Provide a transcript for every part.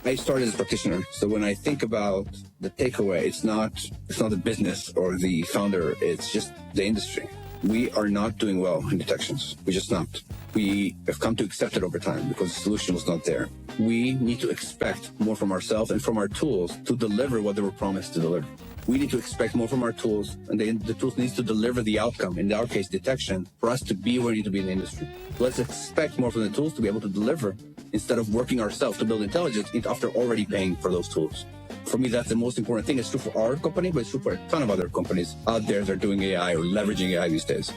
I started as a practitioner, so when I think about the takeaway, it's not the business or the founder, it's just the industry. We are not doing well in detections. We're just not. We have come to accept it over time because the solution was not there. We need to expect more from ourselves and from our tools to deliver what they were promised to deliver. We need to expect more from our tools, and the tools needs to deliver the outcome, in our case, detection, for us to be where we need to be in the industry. Let's expect more from the tools to be able to deliver instead of working ourselves to build intelligence after already paying for those tools. For me, that's the most important thing. It's true for our company, but it's true for a ton of other companies out there that are doing AI or leveraging AI these days.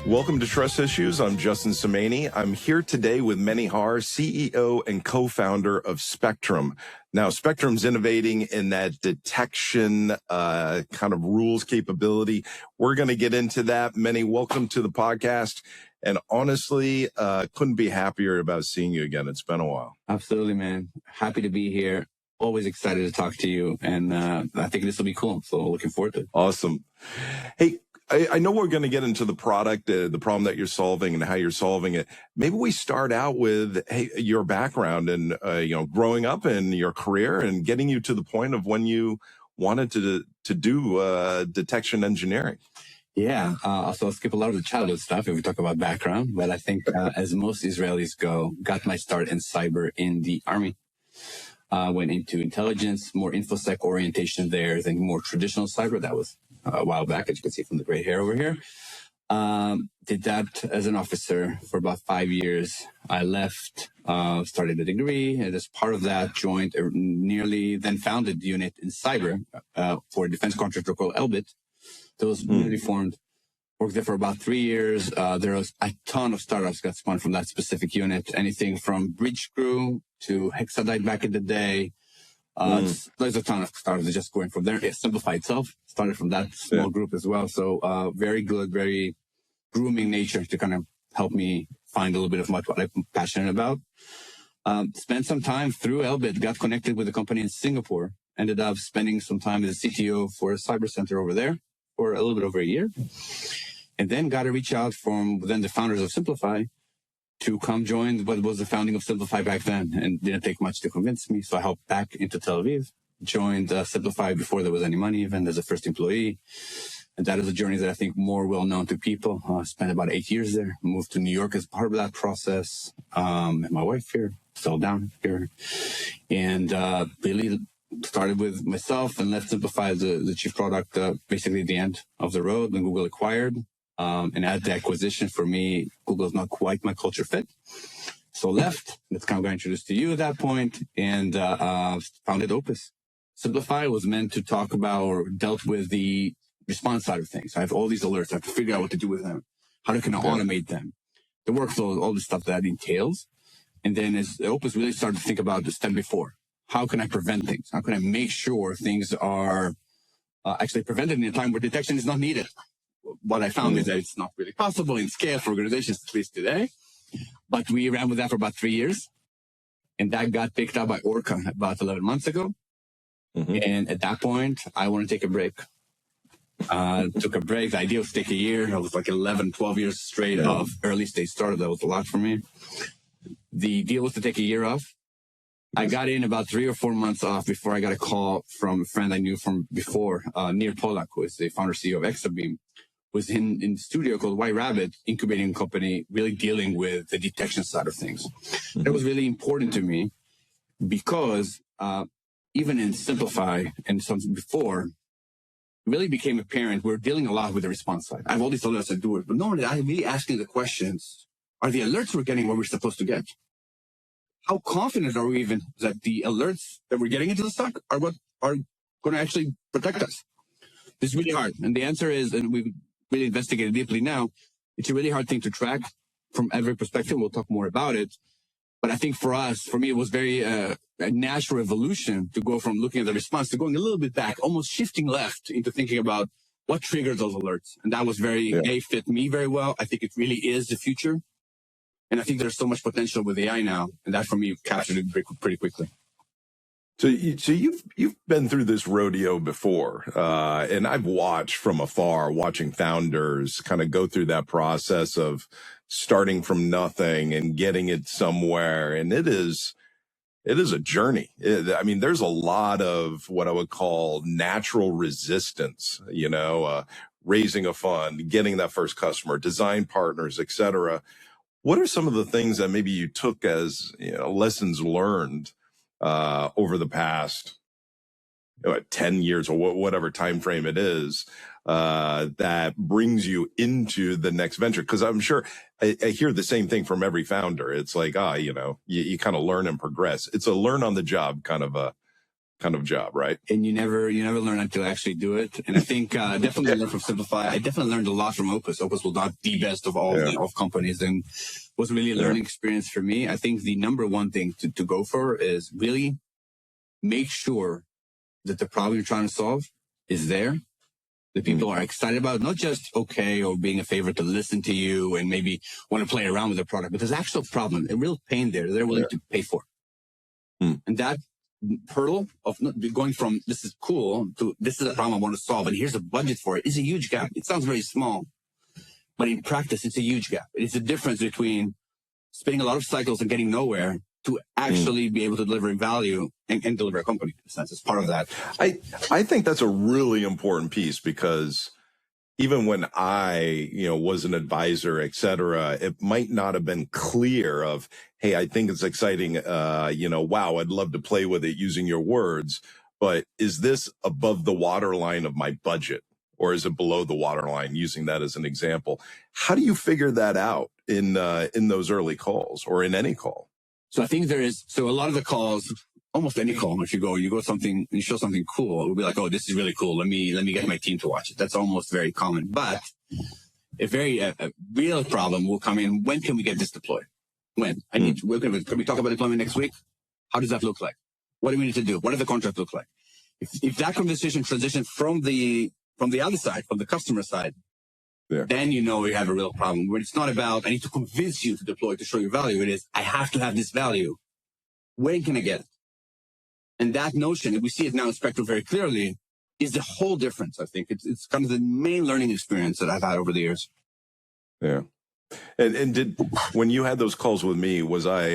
Welcome to Trust Issues. I'm Justin Somaini. I'm here today with Meny Har, CEO and co-founder of Spectrum. Now, Spectrum's innovating in that detection kind of rules capability. We're going to get into that. Meny, welcome to the podcast. And honestly, couldn't be happier about seeing you again. It's been a while. Absolutely, man. Happy to be here. Always excited to talk to you. And I think this will be cool. So looking forward to it. Awesome. Hey, I know we're going to get into the product, the problem that you're solving and how you're solving it. Maybe we start out with your background and growing up in your career and getting you to the point of when you wanted to do detection engineering. Yeah, so I'll skip a lot of the childhood stuff if we talk about background. But I think as most Israelis go, got my start in cyber in the army. Went into intelligence, more infosec orientation there than more traditional cyber. That was a while back, as you can see from the gray hair over here. Did that as an officer for about 5 years. I left, started a degree, and as part of that, joined a then founded unit in cyber for a defense contractor called Elbit. That was newly formed. Worked there for about 3 years. There was a ton of startups got spun from that specific unit. Anything from Bridge Crew to Hexadite back in the day. There's a ton of startups that just going from there. Simplify itself started from that small group as well. So very good, very grooming nature to kind of help me find a little bit of what I'm passionate about. Spent some time through Elbit, got connected with a company in Singapore. Ended up spending some time as a CTO for a cyber center over there for a little bit over a year. And then got a reach out from the founders of Simplify to come join what was the founding of Simplify back then, and didn't take much to convince me. So I helped back into Tel Aviv, joined Simplify before there was any money, even as a first employee. And that is a journey that I think more well known to people. Spent about 8 years there, moved to New York as part of that process. Met my wife here, settled down here, and really started with myself and left Simplify as the chief product, basically at the end of the road when Google acquired. And at the acquisition, for me, Google is not quite my culture fit. So left. That's kind of got introduced to you at that point, and founded Opus. Simplify was meant to talk about or dealt with the response side of things. I have all these alerts. I have to figure out what to do with them. How can I automate them? The workflow, all the stuff that entails. And then as Opus really started to think about the step before, how can I prevent things? How can I make sure things are actually prevented in a time where detection is not needed? What I found is that it's not really possible in scale for organizations, at least today. But we ran with that for about 3 years. And that got picked up by Orca about 11 months ago. And at that point, I want to take a break. Took a break. The idea was to take a year. I was like 11, 12 years straight of early stage startup. That was a lot for me. The deal was to take a year off. I got in about 3 or 4 months off before I got a call from a friend I knew from before, Nir Polak, who is the founder CEO of Exabeam, was in a studio called White Rabbit, incubating a company, really dealing with the detection side of things. That was really important to me because even in Simplify and something before, it really became apparent we're dealing a lot with the response side. I have all these alerts that do it, but normally I'm really asking the questions, are the alerts we're getting what we're supposed to get? How confident are we even that the alerts that we're getting into the stock are what are going to actually protect us? This is really hard. And the answer is, and we've really investigated deeply now, it's a really hard thing to track from every perspective. We'll talk more about it. But I think for me, it was very a natural evolution to go from looking at the response to going a little bit back, almost shifting left into thinking about what triggers those alerts. And that was fit me very well. I think it really is the future. And I think there's so much potential with AI now. And that for me captured it pretty quickly. So you've been through this rodeo before, and I've watched from afar, watching founders kind of go through that process of starting from nothing and getting it somewhere. And it is a journey. I mean, there's a lot of what I would call natural resistance, raising a fund, getting that first customer, design partners, et cetera. What are some of the things that maybe you took as lessons learned over the past 10 years or whatever time frame it is that brings you into the next venture? Because I'm sure I hear the same thing from every founder. It's like, you kind of learn and progress. It's a learn on the job kind of job, right? And you never learn until you actually do it. And I think definitely learn from Simplify. I definitely learned a lot from Opus. Opus was not the best of all of companies, and was really a learning experience for me. I think the number one thing to go for is really make sure that the problem you're trying to solve is there. The people are excited about it, not just okay or being a favorite to listen to you and maybe want to play around with the product, but there's actual problem, a real pain there they're willing to pay for. And that hurdle of going from this is cool to this is a problem I want to solve and here's a budget for it is a huge gap. It sounds very small, but in practice, it's a huge gap. It's the difference between spending a lot of cycles and getting nowhere to actually be able to deliver value and deliver a company. In a sense, it's part of that. I think that's a really important piece, because even when I, was an advisor, et cetera, it might not have been clear of, hey, I think it's exciting. Wow, I'd love to play with it, using your words, but is this above the waterline of my budget? Or is it below the waterline, using that as an example? How do you figure that out in those early calls or in any call? So I think so a lot of the calls, almost any call, if you go something, you show something cool, it'll be like, oh, this is really cool. Let me get my team to watch it. That's almost very common. But a real problem will come in. When can we get this deployed? When? Can we talk about deployment next week? How does that look like? What do we need to do? What does the contract look like? If that conversation transitions from the other side, from the customer side, then we have a real problem. When it's not about, I need to convince you to deploy to show you value. It is, I have to have this value. When can I get it? And that notion, and we see it now in Spectrum very clearly, is the whole difference. I think it's kind of the main learning experience that I've had over the years. Yeah. And when you had those calls with me, was I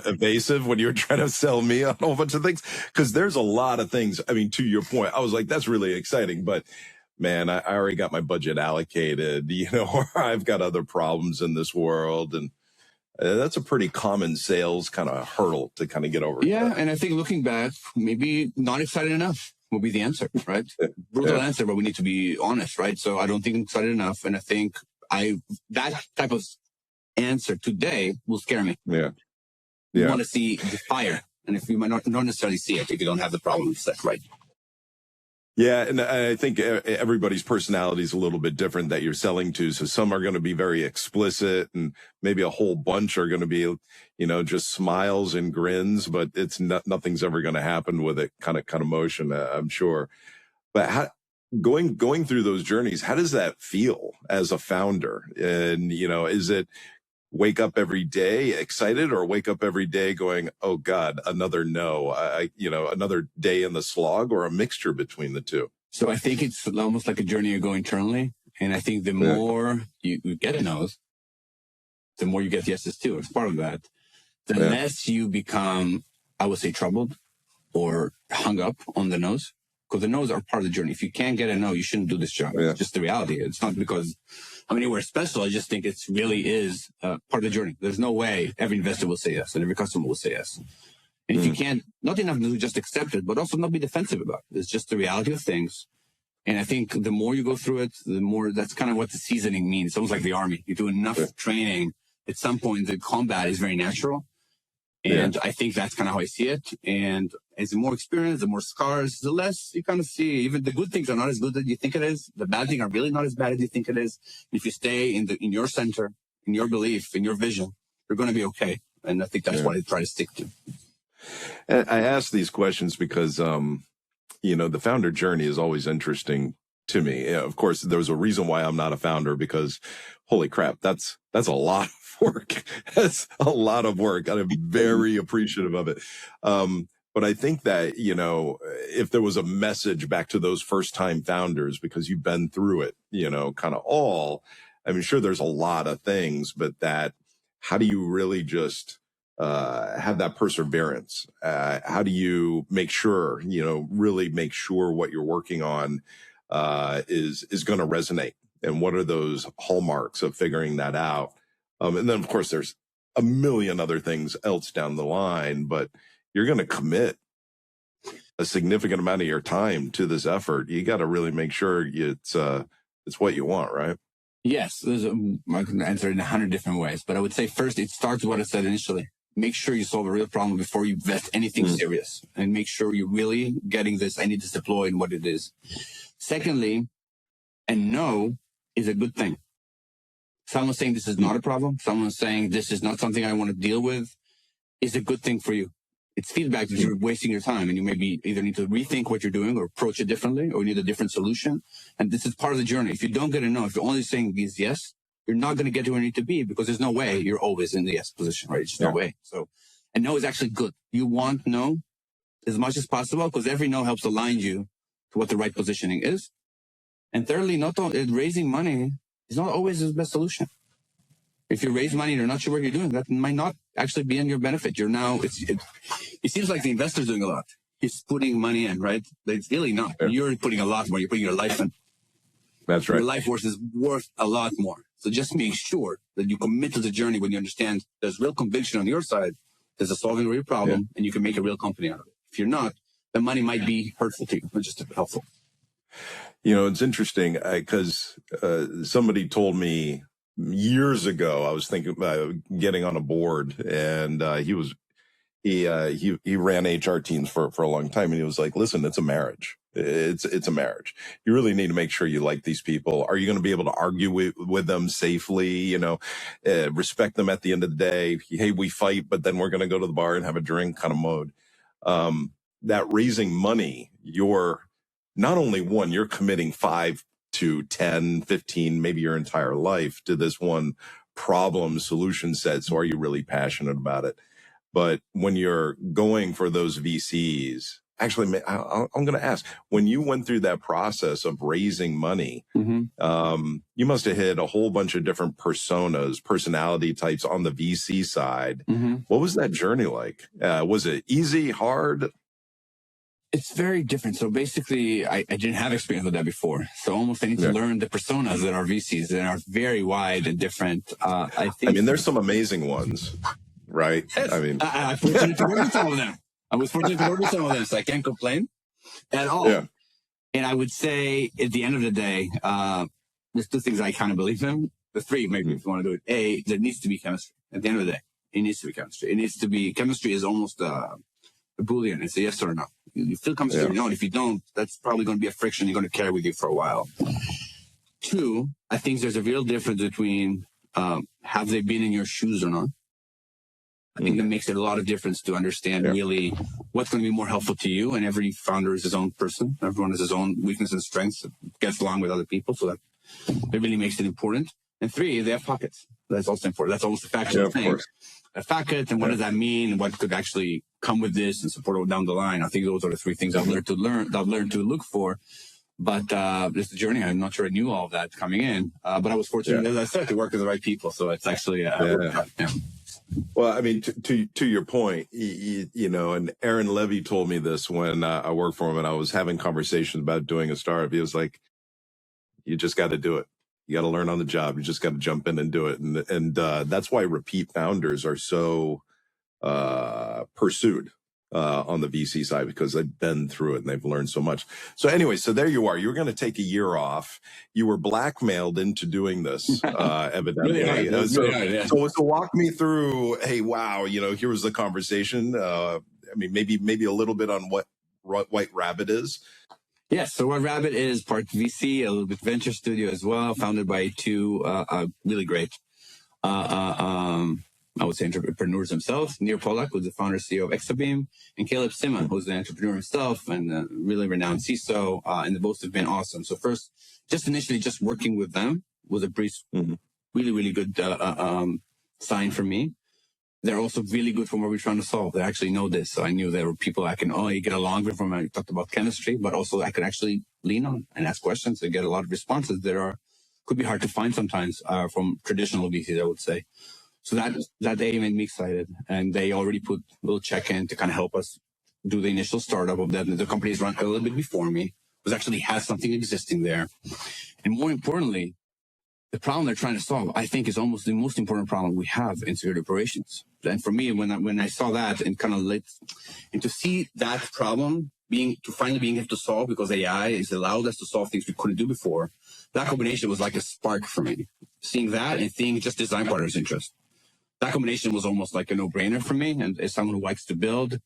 evasive when you were trying to sell me on a whole bunch of things? Because there's a lot of things. I mean, to your point, I was like, that's really exciting, but man, I already got my budget allocated, or I've got other problems in this world. And that's a pretty common sales kind of hurdle to kind of get over. Yeah. And I think looking back, maybe not excited enough will be the answer, right? Brutal answer, but we need to be honest, right? So I don't think I'm excited enough. And I think that type of answer today will scare me. Yeah. You want to see the fire. And if you might not necessarily see it, if you don't have the problem set right. Yeah, and I think everybody's personality is a little bit different that you're selling to. So some are going to be very explicit, and maybe a whole bunch are going to be, just smiles and grins. But it's nothing's ever going to happen with it. Kind of motion, I'm sure. But going through those journeys, how does that feel as a founder? And is it wake up every day excited, or wake up every day going, oh God, another no, another day in the slog, or a mixture between the two? So I think it's almost like a journey you go internally. And I think the more you get no's, the more you get yeses too. It's part of that. The less you become, I would say, troubled or hung up on the no's, because the no's are part of the journey. If you can't get a no, you shouldn't do this job. It's just the reality. It's not because we're special. I just think it really is part of the journey. There's no way every investor will say yes and every customer will say yes. And if you can't, not enough to just accept it, but also not be defensive about it. It's just the reality of things. And I think the more you go through it, the more that's kind of what the seasoning means. It's almost like the army. You do enough training. At some point, the combat is very natural. And I think that's kind of how I see it. And as the more experience, the more scars, the less you kind of see. Even the good things are not as good as you think it is. The bad things are really not as bad as you think it is. If you stay in your center, in your belief, in your vision, you're going to be okay. And I think that's what I try to stick to. And I ask these questions because, the founder journey is always interesting to me. Of course, there's a reason why I'm not a founder, because holy crap, that's a lot of work. That's a lot of work. I'm very appreciative of it. But I think that, if there was a message back to those first time founders, because you've been through it, kind of all, I mean, sure, there's a lot of things, but how do you really just have that perseverance? How do you make sure, really make sure what you're working on is going to resonate? And what are those hallmarks of figuring that out? And then, of course, there's a million other things else down the line, but you're going to commit a significant amount of your time to this effort. You got to really make sure it's what you want, right? Yes, I can answer it in 100 different ways, but I would say first, it starts with what I said initially. Make sure you solve a real problem before you vet anything serious, and make sure you're really getting this. I need this deployed and what it is. Secondly, and no is a good thing. Someone saying this is not a problem, someone saying this is not something I want to deal with, is a good thing for you. It's feedback that you're wasting your time, and you maybe either need to rethink what you're doing or approach it differently, or you need a different solution. And this is part of the journey. If you don't get a no, if you're only saying these yes, you're not going to get to where you need to be, because there's no way you're always in the yes position, right? There's no way. So, and no is actually good. You want no as much as possible, because every no helps align you to what the right positioning is. And thirdly, raising money is not always the best solution. If you raise money and you're not sure what you're doing, that might not actually be in your benefit. It seems like the investor's doing a lot. He's putting money in, right? But it's really not. Yeah. You're putting a lot more. You're putting your life in. That's right. Your life force is worth a lot more. So just make sure that you commit to the journey when you understand there's real conviction on your side. There's a solving a real problem, and you can make a real company out of it. If you're not, the money might be hurtful to you, not just helpful. It's interesting because somebody told me years ago, I was thinking about getting on a board, and he ran HR teams for a long time, and he was like, listen, it's a marriage. It's a marriage. You really need to make sure you like these people. Are you going to be able to argue with them safely? Respect them at the end of the day. Hey, we fight, but then we're going to go to the bar and have a drink kind of mode. That raising money, you're not only you're committing 5 to 10, 15, maybe your entire life to this one problem solution set. So are you really passionate about it? But when you're going for those VCs, actually, I'm going to ask, when you went through that process of raising money, you must have hit a whole bunch of different personality types on the VC side. What was that journey like? Was it easy, hard? It's very different. So basically, I didn't have experience with that before. So almost I need to learn the personas that are VCs that are very wide and different. I mean, there's some amazing ones, right? Yes. I was fortunate to work with some of them. So I can't complain at all. Yeah. And I would say at the end of the day, there's 2 things I kind of believe in. The 3, maybe, if you want to do it. A, there needs to be chemistry. At the end of the day, it needs to be chemistry. Chemistry is almost a Boolean. It's a yes or no. You feel chemistry, and if you don't, that's probably going to be a friction you're going to carry with you for a while. 2, I think there's a real difference between have they been in your shoes or not. I think that makes it a lot of difference to understand really what's going to be more helpful to you. And every founder is his own person. Everyone has his own weaknesses and strengths, gets along with other people. So that really makes it important. And 3, they have pockets. That's also important. That's almost a factual thing. A pocket, and what does that mean? What could actually come with this and support it down the line? I think those are the 3 things I've learned to look for. But it's the journey. I'm not sure I knew all of that coming in. But I was fortunate, as I said, to work with the right people. So it's actually Well, I mean, to your point, and Aaron Levy told me this when I worked for him, and I was having conversations about doing a startup. He was like, you just got to do it. You got to learn on the job. You just got to jump in and do it. And that's why repeat founders are so pursued on the VC side, because they've been through it and they've learned so much. So anyway, so there you are. You were going to take a year off. You were blackmailed into doing this, evidently. So walk me through, hey, wow, here was the conversation. I mean, maybe a little bit on what White Rabbit is. Yes, so White Rabbit is part VC, a little bit venture studio as well, founded by 2 really great, I would say, entrepreneurs themselves. Nir Polak, who's the founder and CEO of Exabeam, and Caleb Simon, who's an entrepreneur himself and a really renowned CISO, and the both have been awesome. So first, initially working with them was a really, really good sign for me. They're also really good from what we're trying to solve. They actually know this. So I knew there were people I can get along with from. I talked about chemistry, but also I could actually lean on and ask questions and get a lot of responses that are could be hard to find sometimes from traditional VCs, I would say. So that day made me excited, and they already put a little check in to kind of help us do the initial startup of that. The company's run a little bit before me, was actually has something existing there, and more importantly, the problem they're trying to solve, I think, is almost the most important problem we have in security operations. And for me, when I saw that and kind of and to see that problem finally being able to solve, because AI has allowed us to solve things we couldn't do before, that combination was like a spark for me. Seeing that and seeing just design partners' interest. That combination was almost like a no-brainer for me. And as someone who likes to build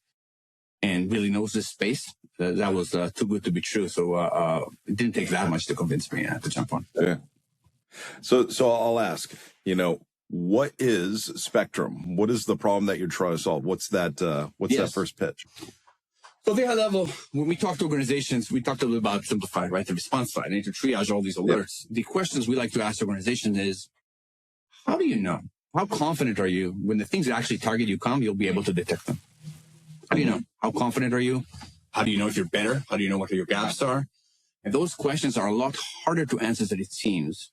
and really knows this space, that was too good to be true. So it didn't take that much to convince me to jump on. Yeah. So I'll ask, what is Spectrum? What is the problem that you're trying to solve? What's that first pitch? So at the high level, when we talk to organizations, we talked a little about simplified, right? The response side, and to triage all these alerts. Yep. The questions we like to ask organizations is, how do you know? How confident are you when the things that actually target you come, you'll be able to detect them? How do you know? How confident are you? How do you know if you're better? How do you know what your gaps are? And those questions are a lot harder to answer than it seems.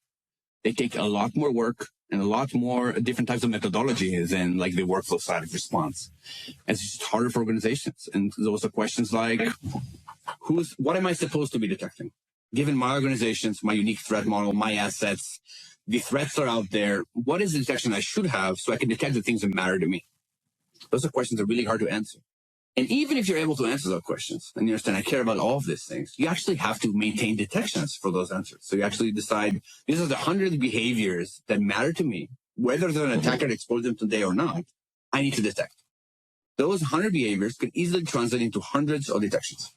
They take a lot more work and a lot more different types of methodology than like the workflow side of response. And it's just harder for organizations. And those are questions like, what am I supposed to be detecting? Given my organizations, my unique threat model, my assets, the threats are out there. What is the detection I should have so I can detect the things that matter to me? Those are questions that are really hard to answer. And even if you're able to answer those questions and you understand I care about all of these things, you actually have to maintain detections for those answers. So you actually decide these are the 100 behaviors that matter to me, whether there's an attacker that exposed them today or not, I need to detect. Those 100 behaviors can easily translate into hundreds of detections.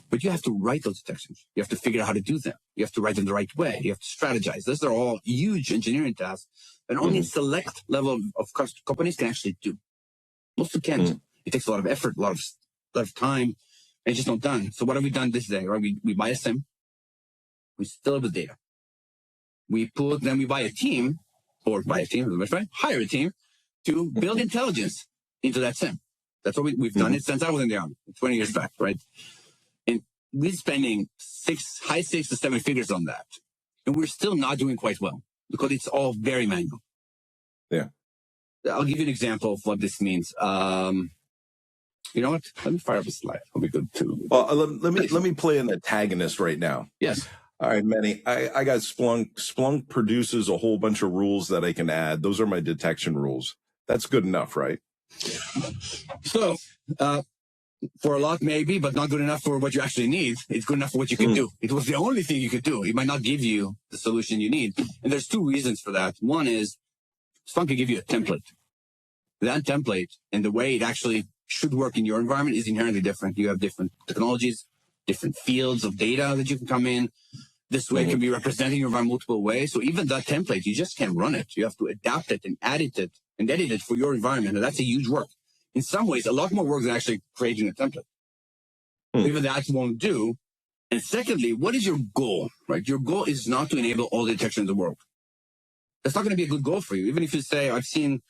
But you have to write those detections. You have to figure out how to do them. You have to write them the right way. You have to strategize. Those are all huge engineering tasks that only a select level of companies can actually do. Most can't. It takes a lot of effort, a lot of time, and it's just not done. So what have we done this day? Right? We buy a SIM. We still have the data. Then we buy a team, hire a team to build intelligence into that SIM. That's what we've done it since I was in the Army, 20 years back, right? And we're spending high 6 to 7 figures on that. And we're still not doing quite well because it's all very manual. Yeah. I'll give you an example of what this means. You know what? Let me fire up a slide. I'll be good too. Well, let me play an antagonist right now. Yes. All right, Meny. I got Splunk. Splunk produces a whole bunch of rules that I can add. Those are my detection rules. That's good enough, right? So, for a lot, maybe, but not good enough for what you actually need. It's good enough for what you can do. It was the only thing you could do. It might not give you the solution you need. And there's 2 reasons for that. One is Splunk can give you a template. That template and the way it actually should work in your environment is inherently different. You have different technologies, different fields of data that you can come in. This way it can be representing your environment multiple ways. So even that template, you just can't run it. You have to adapt it and edit it for your environment. And that's a huge work. In some ways, a lot more work than actually creating a template. Even that won't do. And secondly, what is your goal, right? Your goal is not to enable all the detection in the world. That's not going to be a good goal for you. Even if you say, I've seen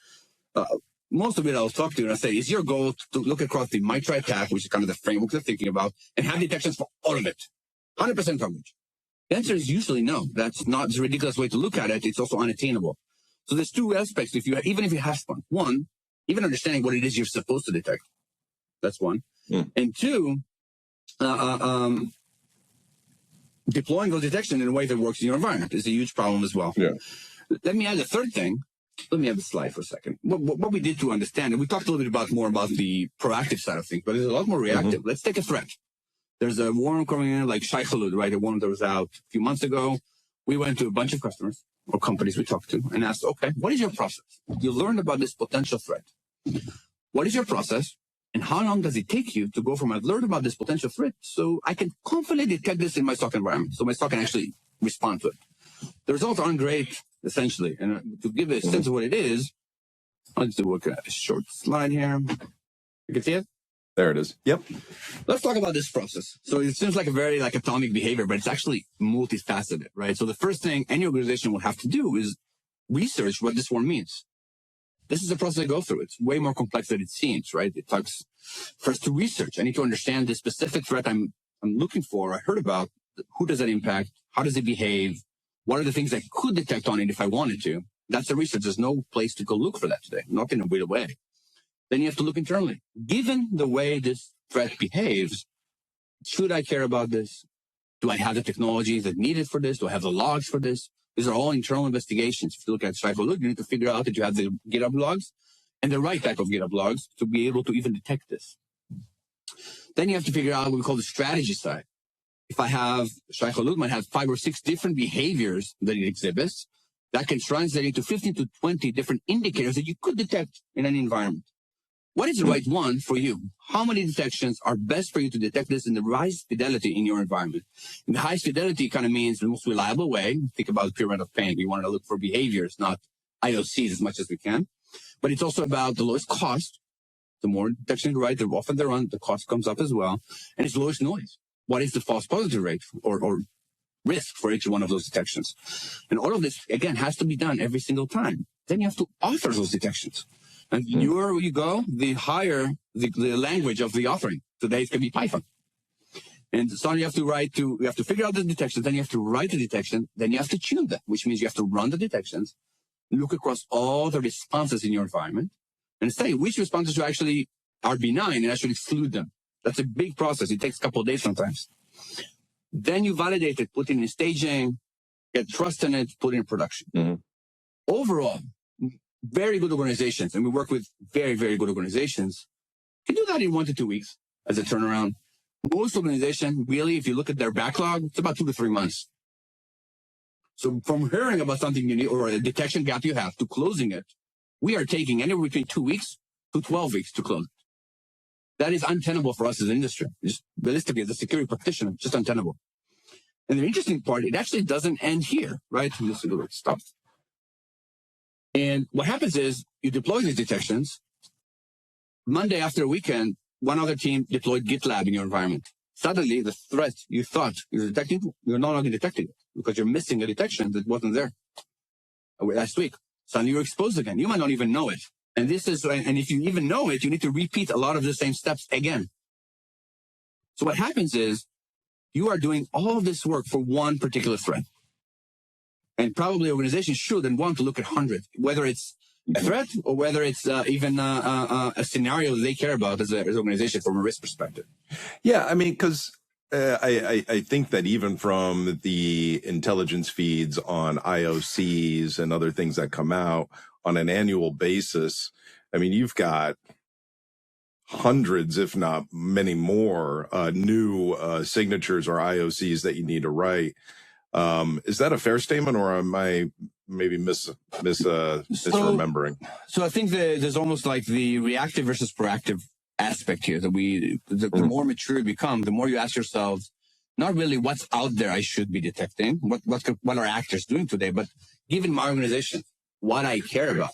most of it I'll talk to you and I say, is your goal to look across the MITRE attack, which is kind of the framework they're thinking about, and have detections for all of it? 100% coverage. The answer is usually no. That's not a ridiculous way to look at it. It's also unattainable. So there's 2 aspects. Even if you have Splunk. One, even understanding what it is you're supposed to detect. That's one. And 2, deploying those detection in a way that works in your environment is a huge problem as well. Yeah. Let me add a third thing. Let me have the slide for a second. What we did to understand, and we talked a little bit more about the proactive side of things, but there's a lot more reactive. Let's take a threat. There's a worm coming in like Shai Hulud, right? A worm that was out a few months ago. We went to a bunch of customers or companies we talked to and asked, okay, what is your process? You learned about this potential threat. What is your process? And how long does it take you to go from I've learned about this potential threat so I can confidently detect this in my stock environment so my stock can actually respond to it? The results aren't great, essentially. And to give a sense of what it is, I'll just do a short slide here. You can see it? There it is. Yep. Let's talk about this process. So it seems like a very atomic behavior, but it's actually multifaceted, right? So the first thing any organization will have to do is research what this one means. This is a process I go through. It's way more complex than it seems, right? It talks first to research. I need to understand the specific threat I'm looking for, I heard about. Who does that impact? How does it behave? What are the things I could detect on it if I wanted to? That's the research. There's no place to go look for that today, not in a weird way. Then you have to look internally. Given the way this threat behaves, should I care about this? Do I have the technology that's needed for this? Do I have the logs for this? These are all internal investigations. If you look at Cybersecurity, you need to figure out that you have the GitHub logs and the right type of GitHub logs to be able to even detect this. Then you have to figure out what we call the strategy side. If I have, Cybersecurity might have 5 or 6 different behaviors that it exhibits, that can translate into 15 to 20 different indicators that you could detect in an environment. What is the right one for you? How many detections are best for you to detect this in the highest fidelity in your environment? And the highest fidelity kind of means the most reliable way. Think about the pyramid of pain. We want to look for behaviors, not IOCs as much as we can. But it's also about the lowest cost. The more detection you write, the often they run, the cost comes up as well. And it's lowest noise. What is the false positive rate or risk for each one of those detections? And all of this, again, has to be done every single time. Then you have to author those detections. And the newer you go, the higher the language of the authoring. Today it can be Python. And so you have to figure out the detections, then you have to write the detection, then you have to tune them, which means you have to run the detections, look across all the responses in your environment, and say which responses actually are benign and actually exclude them. That's a big process. It takes a couple of days sometimes. Then you validate it, put it in staging, get trust in it, put it in production. Mm-hmm. Overall, very good organizations, and we work with very, very good organizations, can do that in 1 to 2 weeks as a turnaround. Most organizations, really, if you look at their backlog, it's about 2 to 3 months. So from hearing about something you need or a detection gap you have to closing it, we are taking anywhere between 2 weeks to 12 weeks to close it. That is untenable for us as an industry. Just realistically, as a security practitioner, just untenable. And the interesting part, it actually doesn't end here, right? This is a little stuff. And what happens is you deploy these detections. Monday after a weekend, one other team deployed GitLab in your environment. Suddenly, the threat you thought you were detecting, you're no longer detecting it because you're missing a detection that wasn't there last week. Suddenly you're exposed again. You might not even know it. And if you even know it, you need to repeat a lot of the same steps again. So what happens is you are doing all of this work for one particular threat. And probably organizations should and want to look at hundreds, whether it's a threat or whether it's even a scenario they care about as an organization from a risk perspective. Yeah, I mean, because I think that even from the intelligence feeds on IOCs and other things that come out on an annual basis, I mean, you've got hundreds, if not many more, new signatures or IOCs that you need to write. Is that a fair statement, or am I maybe misremembering? So I think there's almost like the reactive versus proactive aspect here. That the more mature you become, the more you ask yourself, not really what's out there I should be detecting, what are actors doing today, but given my organization, what I care about.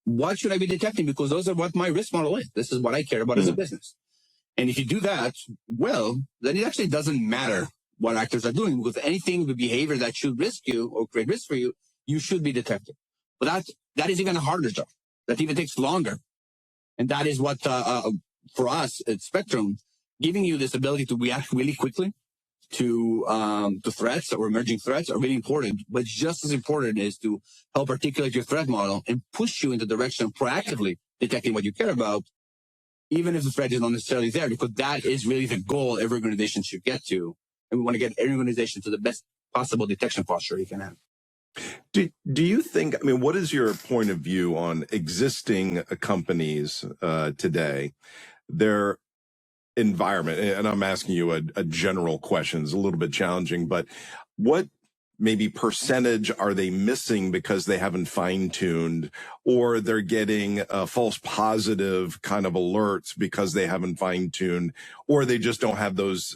What should I be detecting? Because those are what my risk model is. This is what I care about as a business. And if you do that well, then it actually doesn't matter what actors are doing, because anything, the behavior that should risk you or create risk for you, you should be detecting. But that is even a harder job. That even takes longer. And that is what, for us at Spectrum, giving you this ability to react really quickly to threats or emerging threats are really important. But just as important is to help articulate your threat model and push you in the direction of proactively detecting what you care about, even if the threat is not necessarily there, because that is really the goal every organization should get to. And we want to get every organization to the best possible detection posture you can have. Do you think, I mean, what is your point of view on existing companies today, their environment? And I'm asking you a general question. It's a little bit challenging, but what maybe percentage are they missing because they haven't fine-tuned, or they're getting false positive kind of alerts because they haven't fine-tuned, or they just don't have those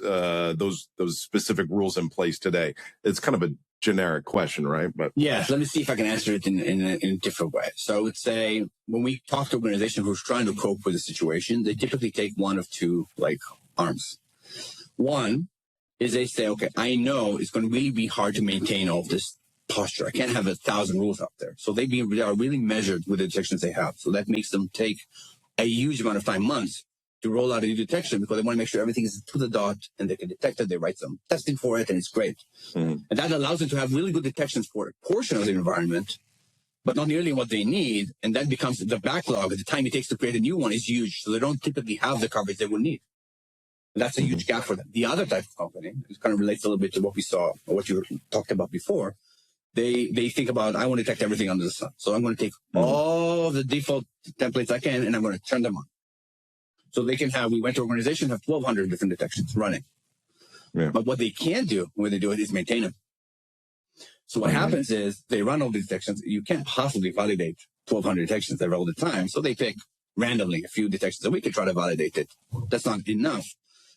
specific rules in place today? It's kind of a generic question, right? But yes, let me see if I can answer it in a different way. So I would say when we talk to organizations who's trying to cope with the situation, they typically take one of two arms. One is they say, okay, I know it's going to really be hard to maintain all this posture. I can't have 1,000 rules out there. So they are really measured with the detections they have. So that makes them take a huge amount of time, months, to roll out a new detection because they want to make sure everything is to the dot and they can detect it. They write some testing for it and it's great. And that allows them to have really good detections for a portion of the environment, but not nearly what they need. And that becomes the backlog. The time it takes to create a new one is huge. So they don't typically have the coverage they would need. And that's a huge gap for them. The other type of company, it kind of relates a little bit to what we saw or what you talked about before. They think about, I want to detect everything under the sun. So I'm going to take all the default templates I can, and I'm going to turn them on. So they can have, we went to an organization, have 1,200 different detections running. Yeah. But what they can't do when they do it is maintain them. So what happens is they run all these detections. You can't possibly validate 1,200 detections every all the time. So they pick randomly a few detections a week to try to validate it. That's not enough.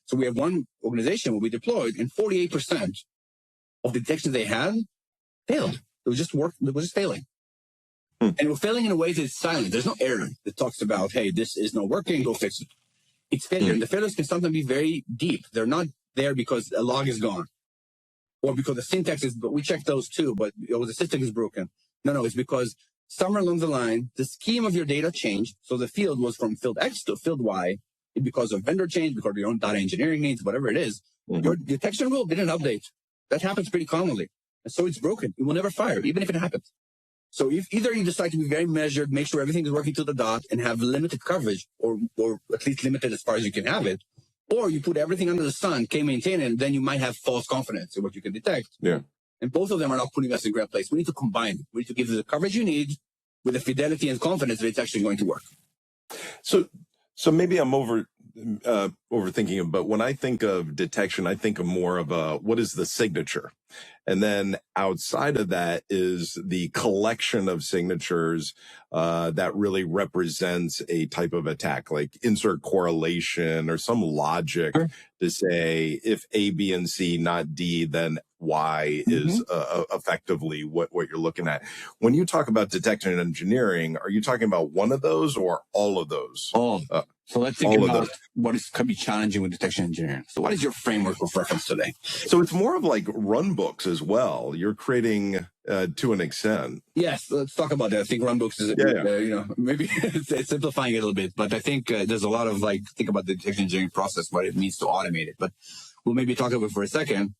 So we have one organization where we deployed, and 48% of the detections they had failed. It was just failing. And it was failing in a way that it's silent. There's no error that talks about, hey, this is not working, go fix it. It's failure. And the failures can sometimes be very deep. They're not there because a log is gone or because the syntax is, but we checked those too, but the system is broken. No, it's because somewhere along the line, the scheme of your data changed. So the field was from field X to field Y because of vendor change, because of your own data engineering needs, whatever it is. Your detection rule didn't update. That happens pretty commonly. And so it's broken. It will never fire, even if it happens. So if either you decide to be very measured, make sure everything is working to the dot and have limited coverage or at least limited as far as you can have it, or you put everything under the sun, can't maintain it, and then you might have false confidence in what you can detect. Yeah. And both of them are not putting us in a great place. We need to combine it. We need to give you the coverage you need with the fidelity and confidence that it's actually going to work. So maybe I'm overthinking it, but when I think of detection, I think of more of what is the signature? And then outside of that is the collection of signatures that really represents a type of attack, like insert correlation or some logic to say if A, B, and C, not D, then Y is effectively what you're looking at. When you talk about detection and engineering, are you talking about one of those or all of those? All. So let's think about what could be challenging with detection engineering. So what is your framework of reference today? So it's more of like run books as well. You're creating to an extent. Yes, let's talk about that. I think run books is, maybe it's simplifying it a little bit, but I think there's a lot of think about the detection engineering process, what it means to automate it. But we'll maybe talk about it for a second.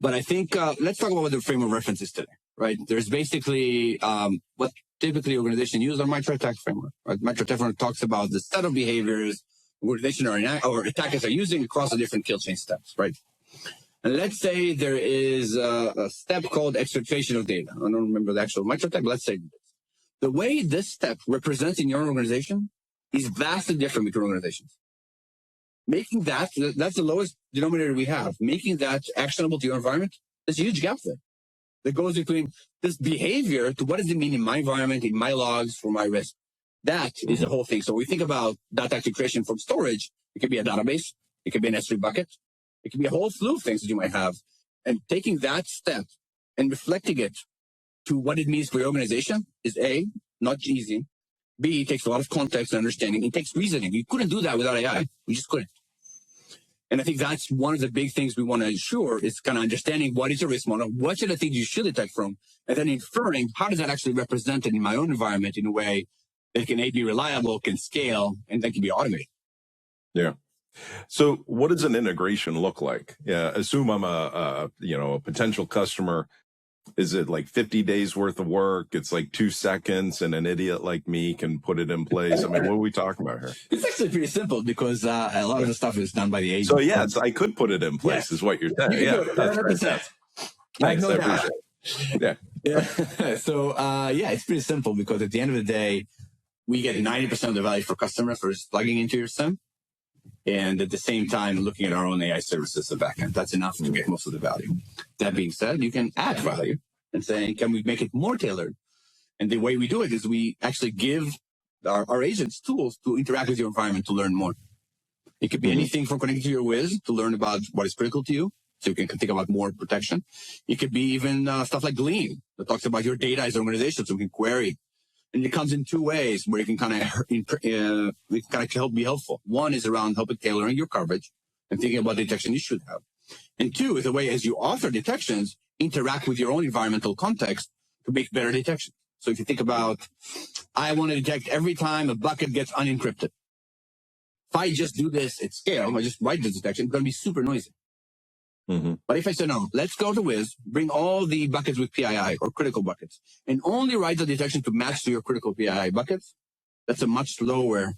But I think let's talk about what the frame of reference is today, right? There's basically what typically organizations use our MITRE ATT&CK framework. Right? MITRE ATT&CK framework talks about the set of behaviors organization or attackers are using across the different kill chain steps, right? And let's say there is a step called exfiltration of data. I don't remember the actual MITRE ATT&CK, but let's say the way this step represents in your organization is vastly different between organizations. Making that's the lowest denominator we have. Making that actionable to your environment, there's a huge gap there. That goes between this behavior to what does it mean in my environment, in my logs, for my risk. That is the whole thing. So we think about data actually creation from storage. It could be a database. It could be an S3 bucket. It could be a whole slew of things that you might have. And taking that step and reflecting it to what it means for your organization is A, not easy. B, it takes a lot of context and understanding. It takes reasoning. You couldn't do that without AI. We just couldn't. And I think that's one of the big things we want to ensure is kind of understanding what is your risk model, what are the things you should detect from, and then inferring how does that actually represent it in my own environment in a way that can A, be reliable, can scale, and then can be automated. Yeah. So what does an integration look like? Yeah, assume I'm a potential customer. Is it like 50 days worth of work? It's like 2 seconds and an idiot like me can put it in place. I mean, what are we talking about here? It's actually pretty simple because a lot of the stuff is done by the agent. So yeah, I could put it in place is what you're saying. Yeah, that's 100%. Thanks, I appreciate it. Yeah. So it's pretty simple because at the end of the day, we get 90% of the value for customers for just plugging into your SIM. And at the same time, looking at our own AI services at the backend. That's enough to get most of the value. That being said, you can add value and say, can we make it more tailored? And the way we do it is we actually give our agents tools to interact with your environment to learn more. It could be anything from connecting to your Wiz to learn about what is critical to you, so you can think about more protection. It could be even stuff like Glean that talks about your data as an organization, so we can query. And it comes in two ways where you can kind of help be helpful. One is around helping tailoring your coverage and thinking about the detection you should have. And two is the way as you author detections, interact with your own environmental context to make better detection. So if you think about, I want to detect every time a bucket gets unencrypted. If I just do this at scale, I just write the detection, it's going to be super noisy. But if I say, no, let's go to Wiz, bring all the buckets with PII or critical buckets, and only write the detection to match to your critical PII buckets, that's a much lower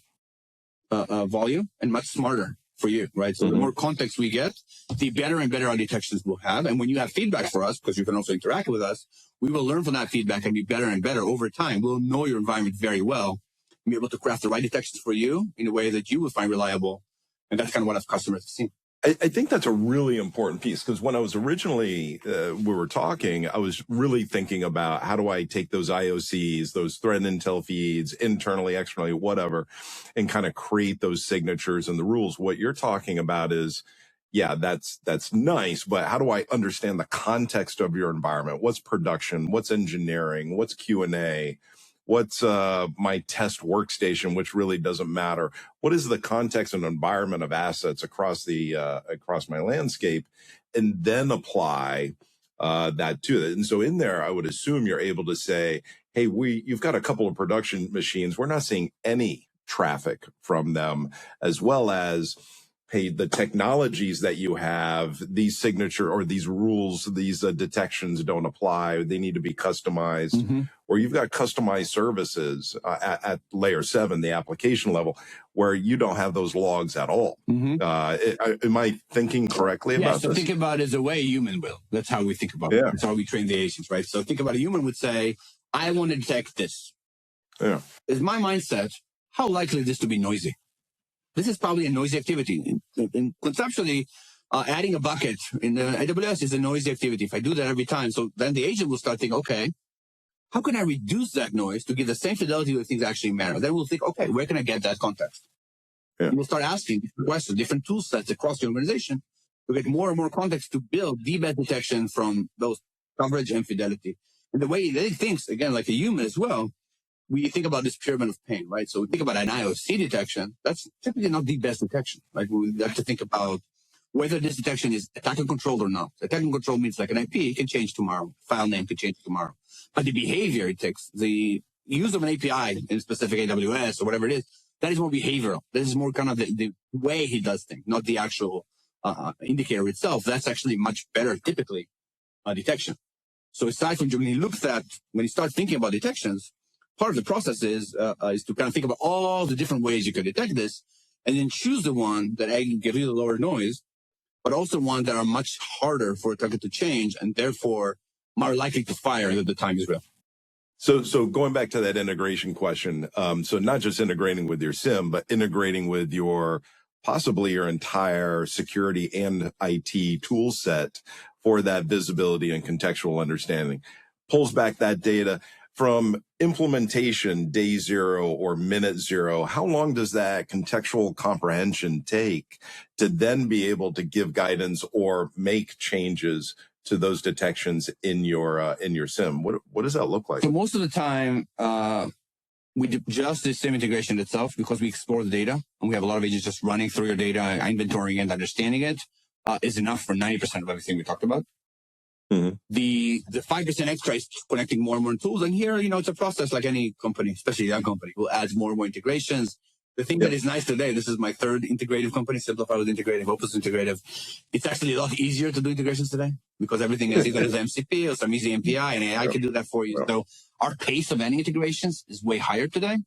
volume and much smarter for you, right? So the more context we get, the better and better our detections will have. And when you have feedback for us, because you can also interact with us, we will learn from that feedback and be better and better over time. We'll know your environment very well and be able to craft the right detections for you in a way that you will find reliable. And that's kind of what our customers have seen. I think that's a really important piece, because when I was originally, we were talking, I was really thinking about how do I take those IOCs, those threat intel feeds, internally, externally, whatever, and kind of create those signatures and the rules. What you're talking about is, yeah, that's nice, but how do I understand the context of your environment? What's production? What's engineering? What's Q&A? What's my test workstation, which really doesn't matter? What is the context and environment of assets across the across my landscape, and then apply that to it? And so in there, I would assume you're able to say, hey, you've got a couple of production machines. We're not seeing any traffic from them, as well as, hey, the technologies that you have, these signature or these rules, these detections don't apply. They need to be customized. Or you've got customized services at layer 7, the application level, where you don't have those logs at all. Am I thinking correctly about this? So think about it as a way a human will. That's how we think about it. That's how we train the agents, right? So think about a human would say, I want to detect this. Is my mindset, how likely is this to be noisy? This is probably a noisy activity. And conceptually, adding a bucket in the AWS is a noisy activity. If I do that every time, so then the agent will start thinking, okay, how can I reduce that noise to get the same fidelity that things actually matter? Then we'll think, okay, where can I get that context? And we'll start asking questions, different tool sets across the organization to get more and more context to build the best detection from those coverage and fidelity. And the way they think, again, like a human as well, we think about this pyramid of pain, right? So we think about an IOC detection. That's typically not the best detection, right? We have to think about whether this detection is attack and control or not. Attack and control means like an IP can change tomorrow. File name can change tomorrow. But the behavior it takes, the use of an API in specific AWS or whatever it is, that is more behavioral. This is more kind of the way he does things, not the actual indicator itself. That's actually much better, typically, detection. So aside from when you start thinking about detections, part of the process is to kind of think about all the different ways you can detect this, and then choose the one that can give you the lower noise, but also one that are much harder for a target to change, and therefore more likely to fire if the time is real. So going back to that integration question, so not just integrating with your SIM, but integrating with possibly your entire security and IT tool set for that visibility and contextual understanding, pulls back that data from implementation day 0 or minute 0. How long does that contextual comprehension take to then be able to give guidance or make changes to those detections in your SIM? What does that look like? So most of the time, we do just the SIM integration itself, because we explore the data and we have a lot of agents just running through your data, inventorying and understanding it, is enough for 90% of everything we talked about. The 5% extra is connecting more and more tools. And here, it's a process like any company, especially a young company, will add more and more integrations. The thing that is nice today, this is my third integrative company, Simplify with integrative, Opus integrative. It's actually a lot easier to do integrations today because everything is either as MCP or some easy MPI, and AI can do that for you. So our pace of any integrations is way higher today.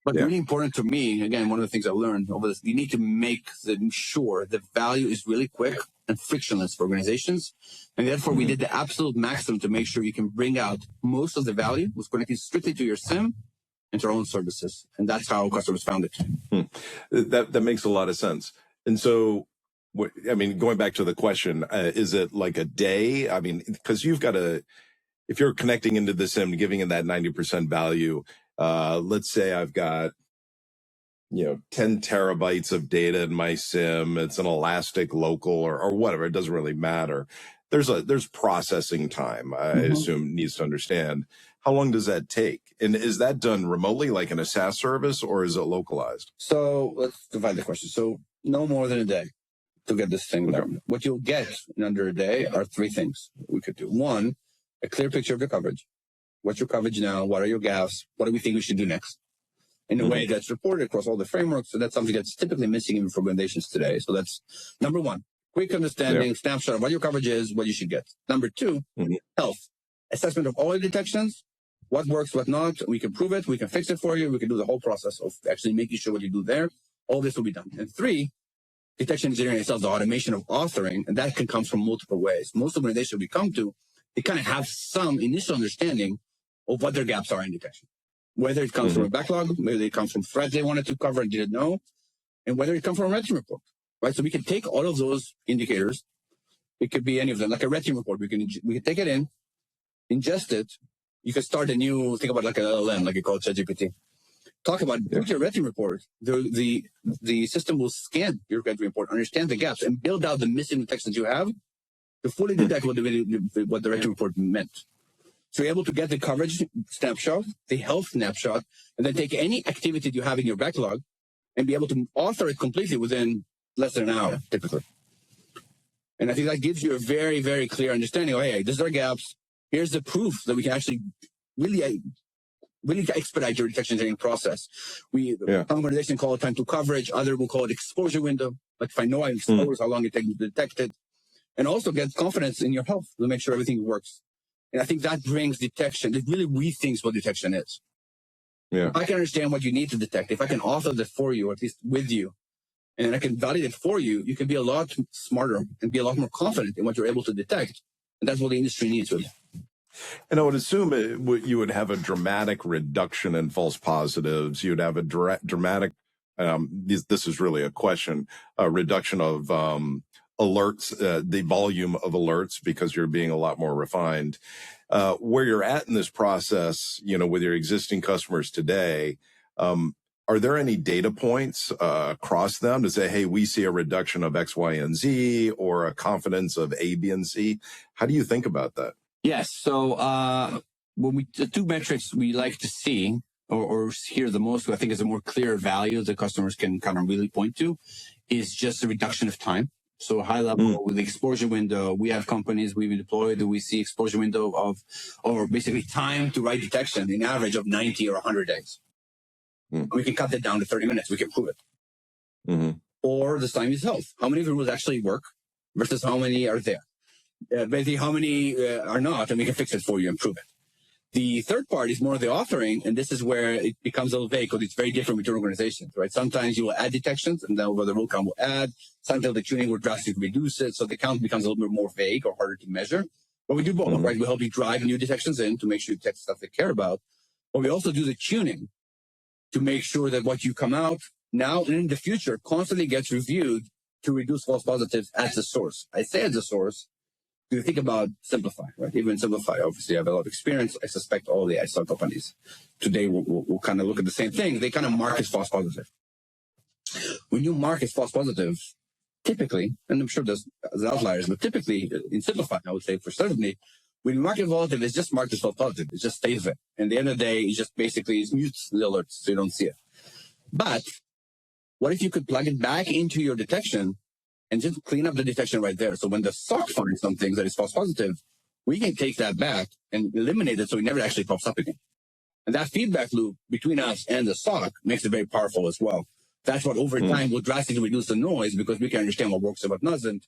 But really important to me, again, one of the things I learned over this, you need to make sure the value is really quick and frictionless for organizations. And therefore, we did the absolute maximum to make sure you can bring out most of the value was connected strictly to your SIM and to our own services. And that's how customers found it. That makes a lot of sense. And so, going back to the question, is it like a day? Because you've got if you're connecting into the SIM, giving it that 90% value, let's say I've got 10 terabytes of data in my SIM. It's an elastic local or whatever. It doesn't really matter. There's processing time, I assume, needs to understand. How long does that take? And is that done remotely, like in a SaaS service, or is it localized? So let's divide the question. So no more than a day to get this thing done. What you'll get in under a day are 3 things we could do. 1, a clear picture of your coverage. What's your coverage now? What are your gaps? What do we think we should do next? in a way that's reported across all the frameworks. So that's something that's typically missing in recommendations today. So that's number one, quick understanding, snapshot of what your coverage is, what you should get. Number two, health, assessment of all the detections, what works, what not. We can prove it. We can fix it for you. We can do the whole process of actually making sure what you do there. All this will be done. And three, detection engineering itself, the automation of authoring, and that can come from multiple ways. Most organizations we come to, they kind of have some initial understanding of what their gaps are in detection. Whether it comes from a backlog, whether it comes from threats they wanted to cover and didn't know, and whether it comes from a red team report, right? So we can take all of those indicators. It could be any of them, like a red team report. We can take it in, ingest it. You can start a new, think about like an LLM, like you call it ChatGPT. Talk about your red team report. The system will scan your red team report, understand the gaps, and build out the missing detections you have to fully detect what the red team report meant. So you're able to get the coverage snapshot, the health snapshot, and then take any activity you have in your backlog and be able to author it completely within less than an hour, typically. And I think that gives you a very, very clear understanding of, hey, these are gaps. Here's the proof that we can actually really expedite your detection engineering process. Some organizations call it time to coverage. Others will call it exposure window. Like if I know I'm exposed, how long it takes to detect it. And also get confidence in your health to make sure everything works. And I think that brings detection. It really rethinks what detection is. If I can understand what you need to detect, if I can author that for you, or at least with you, and I can validate it for you, you can be a lot smarter and be a lot more confident in what you're able to detect. And that's what the industry needs, really. And I would assume you would have a dramatic reduction in false positives. You'd have a dramatic, this is really a question, a reduction of alerts, the volume of alerts, because you're being a lot more refined. Where you're at in this process, with your existing customers today, are there any data points across them to say, hey, we see a reduction of X, Y, and Z, or a confidence of A, B, and C? How do you think about that? Yes. So the two metrics we like to see or hear the most, I think is a more clear value that customers can kind of really point to, is just the reduction of time. So high level with the exposure window, we have companies we've deployed, we see exposure window or basically time to write detection in average of 90 or 100 days. We can cut that down to 30 minutes. We can prove it. Or the time is health. How many of the rules actually work versus how many are there? Basically, how many are not, and we can fix it for you and prove it. The third part is more of the authoring, and this is where it becomes a little vague because it's very different with your organizations, right? Sometimes you will add detections, and then the rule count will add. Sometimes the tuning will drastically reduce it, so the count becomes a little bit more vague or harder to measure. But we do both, right? We help you drive new detections in to make sure you detect stuff they care about. But we also do the tuning to make sure that what you come out now and in the future constantly gets reviewed to reduce false positives at the source. I say at the source. You think about Simplify, right? Even Simplify, obviously, I have a lot of experience. I suspect all the ISO companies today will kind of look at the same thing. They kind of mark as false positive. When you mark as false positive, typically, and I'm sure there's outliers, but typically in Simplify, I would say for certainty, when you mark it positive, it's just marked as false positive. It just stays there. And at the end of the day, it just basically mutes the alerts so you don't see it. But what if you could plug it back into your detection and just clean up the detection right there? So when the SOC finds something that is false positive, we can take that back and eliminate it so it never actually pops up again. And that feedback loop between us and the SOC makes it very powerful as well. That's what over time will drastically reduce the noise because we can understand what works and what doesn't.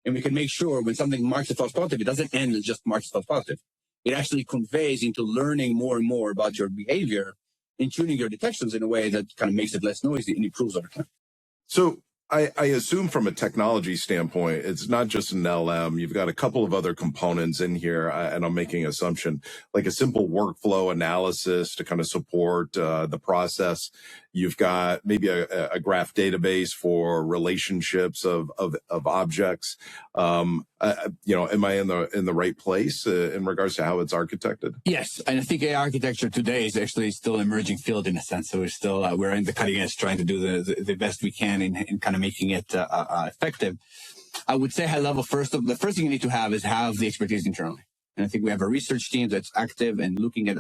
And we can make sure when something marks as false positive, it doesn't end as just marks as false positive. It actually conveys into learning more and more about your behavior and tuning your detections in a way that kind of makes it less noisy and improves over time. So I assume from a technology standpoint, it's not just an LM. You've got a couple of other components in here, and I'm making an assumption, like a simple workflow analysis to kind of support the process. You've got maybe a graph database for relationships of objects. Am I in the right place in regards to how it's architected? Yes, and I think AI architecture today is actually still an emerging field in a sense. So we're in the cutting edge, trying to do the best we can in kind of making it effective. I would say high level the first thing you need to have is have the expertise internally. And I think we have a research team that's active and looking at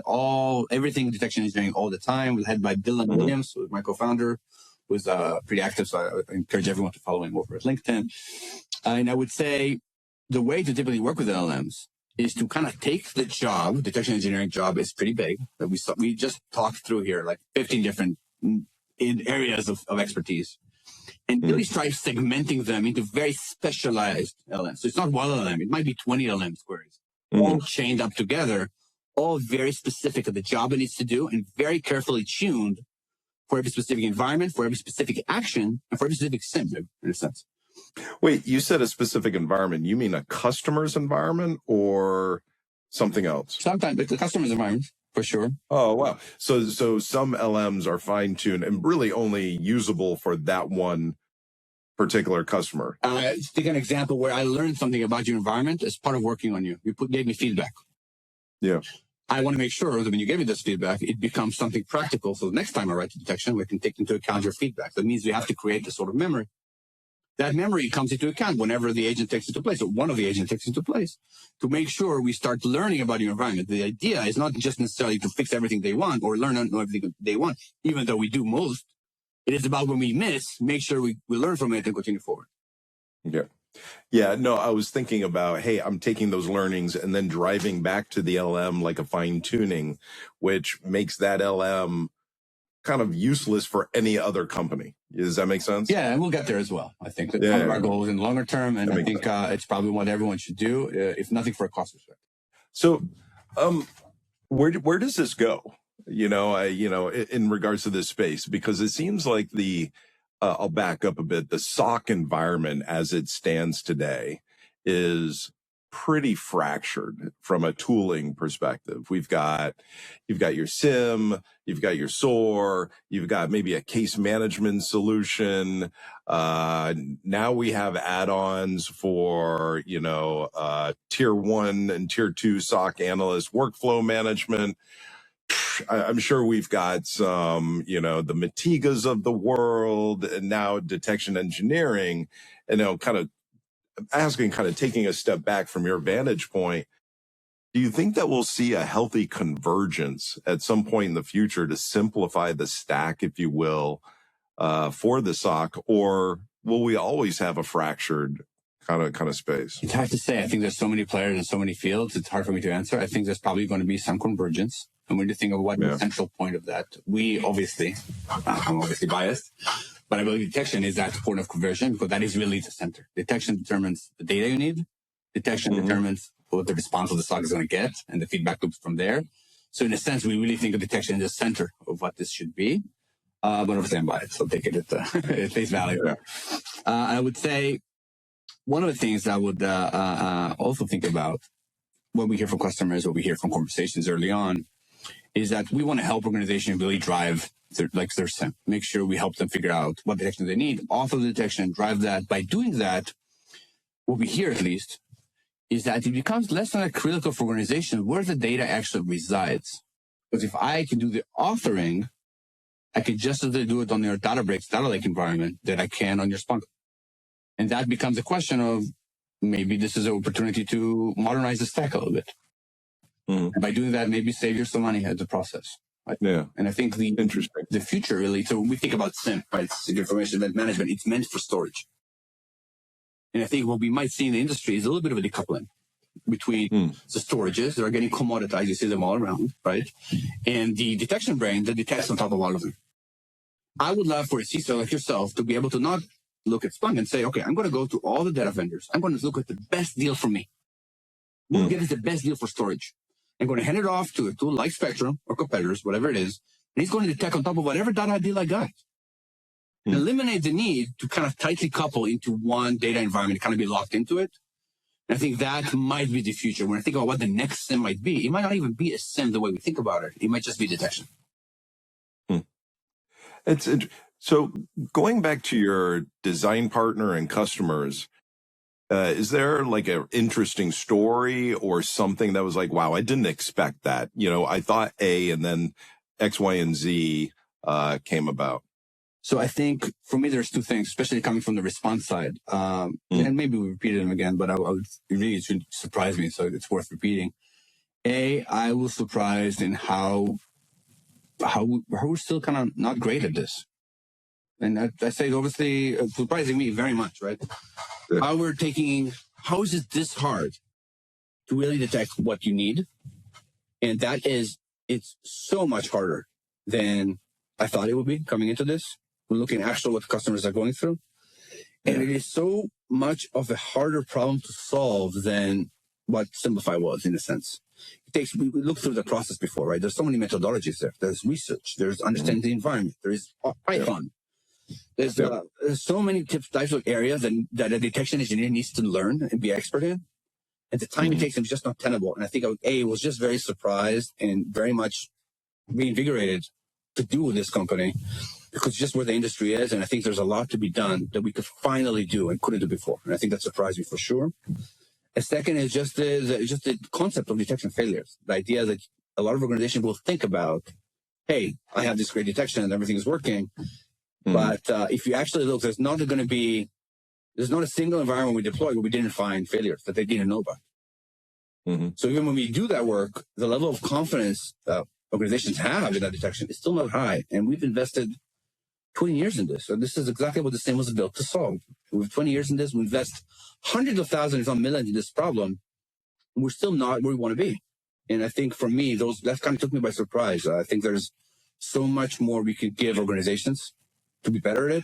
everything detection engineering all the time. We're led by Dylan Williams, who's my co-founder, who's pretty active. So I encourage everyone to follow him over at LinkedIn. And I would say the way to typically work with LLMs is to kind of take the job. Detection engineering job is pretty big. We just talked through here, like 15 different in areas of expertise, and really try segmenting them into very specialized LLMs. So it's not one LLM, it might be 20 LLM queries, all chained up together, all very specific to the job it needs to do and very carefully tuned for every specific environment, for every specific action, and for every specific sim, in a sense. Wait, you said a specific environment. You mean a customer's environment or something else? Sometimes it's the customer's environment, for sure. Oh, wow. So some LMs are fine-tuned and really only usable for that one particular customer. Take an example where I learned something about your environment as part of working on you. You gave me feedback. Yeah. I want to make sure that when you give me this feedback, it becomes something practical. So the next time I write the detection, we can take into account your feedback. That means we have to create this sort of memory. That memory comes into account whenever the agent takes into place, or one of the agents takes into place, to make sure we start learning about your environment. The idea is not just necessarily to fix everything they want or learn everything they want, even though we do most. It is about when we miss, make sure we learn from it and continue forward. Yeah. Yeah, no, I was thinking about, hey, I'm taking those learnings and then driving back to the LM like a fine tuning, which makes that LM kind of useless for any other company. Does that make sense? Yeah, and we'll get there as well. I think that's one of our goals in the longer term, and I think it's probably what everyone should do, if nothing for a cost perspective. So, where does this go? In regards to this space, because it seems like I'll back up a bit. The SOC environment as it stands today is pretty fractured from a tooling perspective. You've got your SIM, you've got your SOAR, you've got maybe a case management solution. Now we have add-ons for, tier 1 and tier 2 SOC analyst workflow management. I'm sure we've got some, the Matigas of the world, and now detection engineering, and kind of taking a step back from your vantage point. Do you think that we'll see a healthy convergence at some point in the future to simplify the stack, if you will, for the SOC, or will we always have a fractured kind of space? It's hard to say. I think there's so many players in so many fields. It's hard for me to answer. I think there's probably going to be some convergence. And when you think of what the central point of that, I'm obviously biased, but I believe detection is that point of conversion, because that is really the center. Detection determines the data you need. Detection determines what the response of the SOC is going to get, and the feedback loops from there. So in a sense, we really think of detection in the center of what this should be. But obviously I'm biased, so take it at face value. I would say one of the things I would also think about, what we hear from customers, what we hear from conversations early on, is that we want to help organizations really drive their SIM. Make sure we help them figure out what detection they need, author the detection, drive that. By doing that, what we hear at least is that it becomes less than critical for organizations where the data actually resides. Because if I can do the authoring, I can just as do it on your Databricks, data lake environment that I can on your Splunk. And that becomes a question of maybe this is an opportunity to modernize the stack a little bit. And by doing that, maybe save your some money as a process. Right? Yeah. And I think the future really, so when we think about SIM, right, Secure Information Event Management, it's meant for storage. And I think what we might see in the industry is a little bit of a decoupling between the storages that are getting commoditized, you see them all around, right? And the detection brain that detects on top of all of them. I would love for a CISO like yourself to be able to not look at Splunk and say, okay, I'm going to go to all the data vendors. I'm going to look at the best deal for me. We'll get us the best deal for storage. I'm going to hand it off to a tool like Spectrum or competitors, whatever it is, and he's going to detect on top of whatever data deal I got. Eliminate the need to kind of tightly couple into one data environment, kind of be locked into it. And I think that might be the future. When I think about what the next SIM might be, it might not even be a SIM the way we think about it. It might just be detection. So going back to your design partner and customers, is there like an interesting story or something that was like, wow, I didn't expect that. I thought A and then X, Y, and Z came about. So I think for me, there's two things, especially coming from the response side. And maybe we repeated them again, but it should surprise me. So it's worth repeating. I was surprised in how we're still kind of not great at this. And I say, obviously, surprising me very much, right? Yeah. How is it this hard to really detect what you need? And it's so much harder than I thought it would be coming into this. We're looking actually what customers are going through. And it is so much of a harder problem to solve than what Simplify was, in a sense. We looked through the process before, right? There's so many methodologies there. There's research. There's understanding the environment. There is Python. There's so many types of areas that a detection engineer needs to learn and be expert in. And the time it takes them is just not tenable. And I think I was just very surprised and very much reinvigorated to do with this company because just where the industry is. And I think there's a lot to be done that we could finally do and couldn't do before. And I think that surprised me for sure. A second is just the concept of detection failures. The idea that a lot of organizations will think about, hey, I have this great detection and everything is working. But if you actually look, there's not a single environment we deployed where we didn't find failures that they didn't know about. So even when we do that work, the level of confidence organizations have in that detection is still not high. And we've invested 20 years in this. So this is exactly what the SIEM was built to solve. With 20 years in this, we invest hundreds of thousands, if not millions, in this problem. And we're still not where we want to be. And I think for me, that kind of took me by surprise. I think there's so much more we could give organizations to be better at it.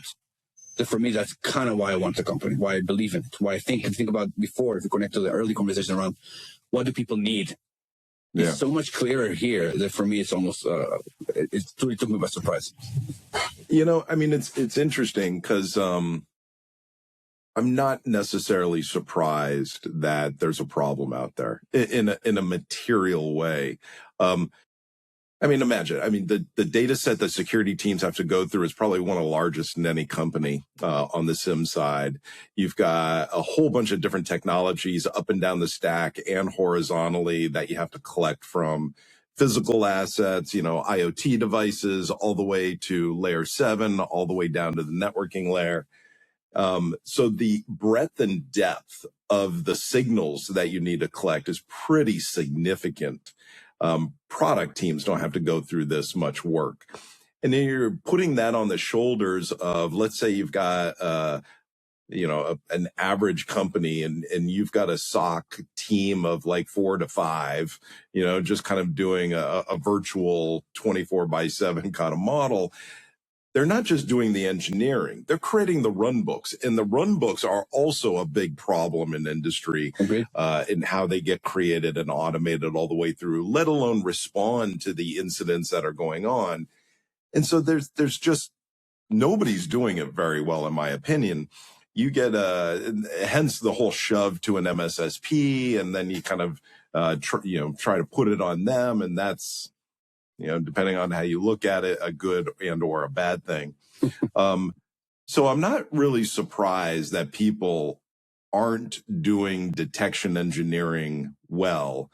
That for me, that's kind of why I want the company, why I believe in it, why I think about before, if you connect to the early conversation around what do people need. It's so much clearer here that for me, it's almost, it truly took me by surprise. I mean, it's interesting because I'm not necessarily surprised that there's a problem out there in a material way. I mean, imagine, the data set that security teams have to go through is probably one of the largest in any company on the SIM side. You've got a whole bunch of different technologies up and down the stack and horizontally that you have to collect from physical assets, IoT devices, all the way to layer 7, all the way down to the networking layer. So the breadth and depth of the signals that you need to collect is pretty significant. Product teams don't have to go through this much work. And then you're putting that on the shoulders of, let's say you've got, an average company and you've got a SOC team of like 4 to 5, just kind of doing a virtual 24/7 kind of model. They're not just doing the engineering, they're creating the run books. And the run books are also a big problem in industry in how they get created and automated all the way through, let alone respond to the incidents that are going on. And so there's just nobody's doing it very well, in my opinion. You get hence the whole shove to an MSSP, and then you kind of try to put it on them, and that's, depending on how you look at it, a good and or a bad thing. So I'm not really surprised that people aren't doing detection engineering well.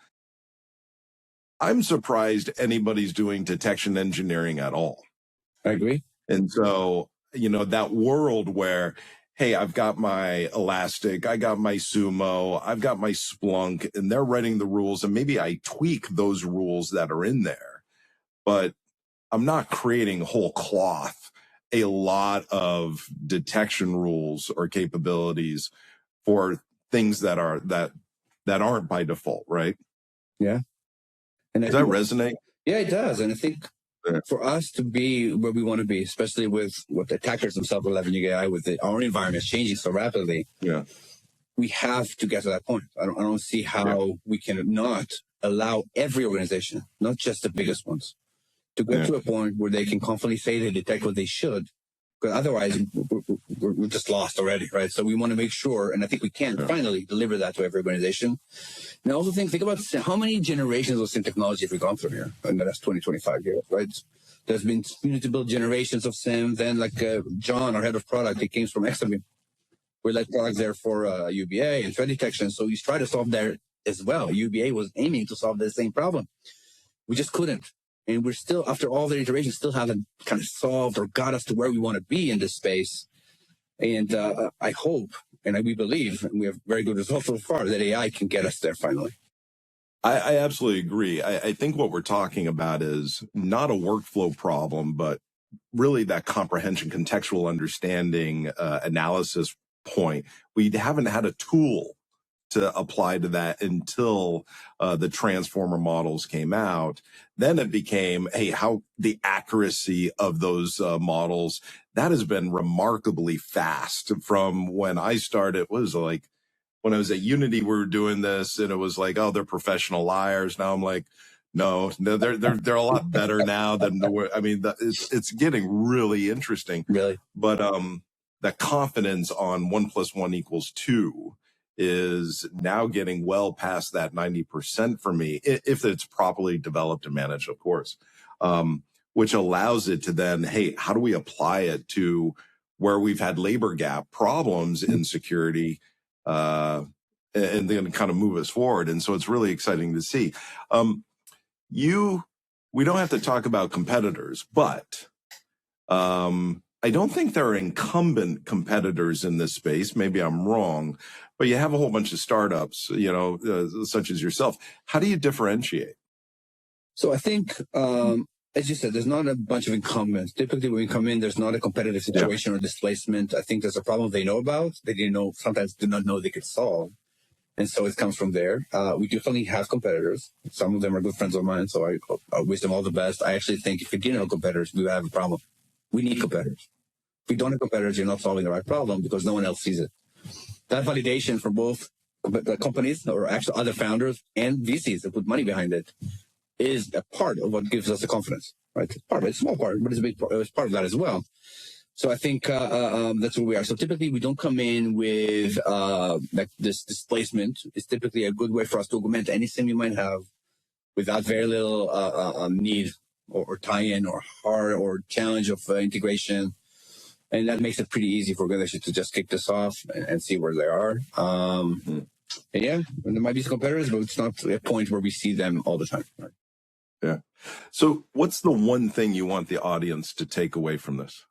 I'm surprised anybody's doing detection engineering at all. I agree. And so, that world where, hey, I've got my Elastic, I got my Sumo, I've got my Splunk, and they're writing the rules, and maybe I tweak those rules that are in there. But I'm not creating whole cloth a lot of detection rules or capabilities for things that aren't by default, right? Yeah. And does that resonate? Yeah, it does. And I think for us to be where we want to be, especially with what the attackers themselves are leveraging AI with our environment is changing so rapidly, we have to get to that point. I don't see how we can not allow every organization, not just the biggest ones, to get to a point where they can confidently say they detect what they should, because otherwise we're just lost already, right? So we want to make sure, and I think we can finally deliver that to every organization. And I also think about how many generations of SIM technology have we gone through here in the last 20, 25 years, right? There's been build generations of SIM. Then John, our head of product, he came from Exabeam. We led products there for UBA and threat detection. So we try to solve there as well. UBA was aiming to solve the same problem. We just couldn't. And we're still, after all the iterations, still haven't kind of solved or got us to where we want to be in this space. And I hope, and we believe, and we have very good results so far, that AI can get us there finally. I absolutely agree. I think what we're talking about is not a workflow problem, but really that comprehension, contextual understanding, analysis point. We haven't had a tool apply to that until the transformer models came out. Then it became, hey, how the accuracy of those models, that has been remarkably fast from when I started. It was like, when I was at Unity, we were doing this and it was like, oh, they're professional liars. Now I'm like, no, they're a lot better now than I mean, it's getting really interesting. Really? But the confidence on 1 + 1 = 2 is now getting well past that 90% for me, if it's properly developed and managed, of course, which allows it to then, hey, how do we apply it to where we've had labor gap problems in security, and then kind of move us forward. And so it's really exciting to see. We don't have to talk about competitors, but I don't think there are incumbent competitors in this space. Maybe I'm wrong, but you have a whole bunch of startups, such as yourself. How do you differentiate? So I think, as you said, there's not a bunch of incumbents. Typically, when we come in, there's not a competitive situation or displacement. I think there's a problem they know about. They didn't know, sometimes do not know they could solve. And so it comes from there. We definitely have competitors. Some of them are good friends of mine, so I wish them all the best. I actually think if we didn't have competitors, we would have a problem. We need competitors. If we don't have competitors, you're not solving the right problem because no one else sees it. That validation from both the companies or actually other founders and VCs that put money behind it is a part of what gives us the confidence, right? It's part of it, a small part, but it's a big part. It's part of that as well. So I think that's where we are. So typically we don't come in with like this displacement. It's typically a good way for us to augment any sim you might have without very little need or tie-in or hard or challenge of integration. And that makes it pretty easy for organizations to just kick this off and see where they are. And yeah, there might be some competitors, but it's not a point where we see them all the time. Right? Yeah. So what's the one thing you want the audience to take away from this?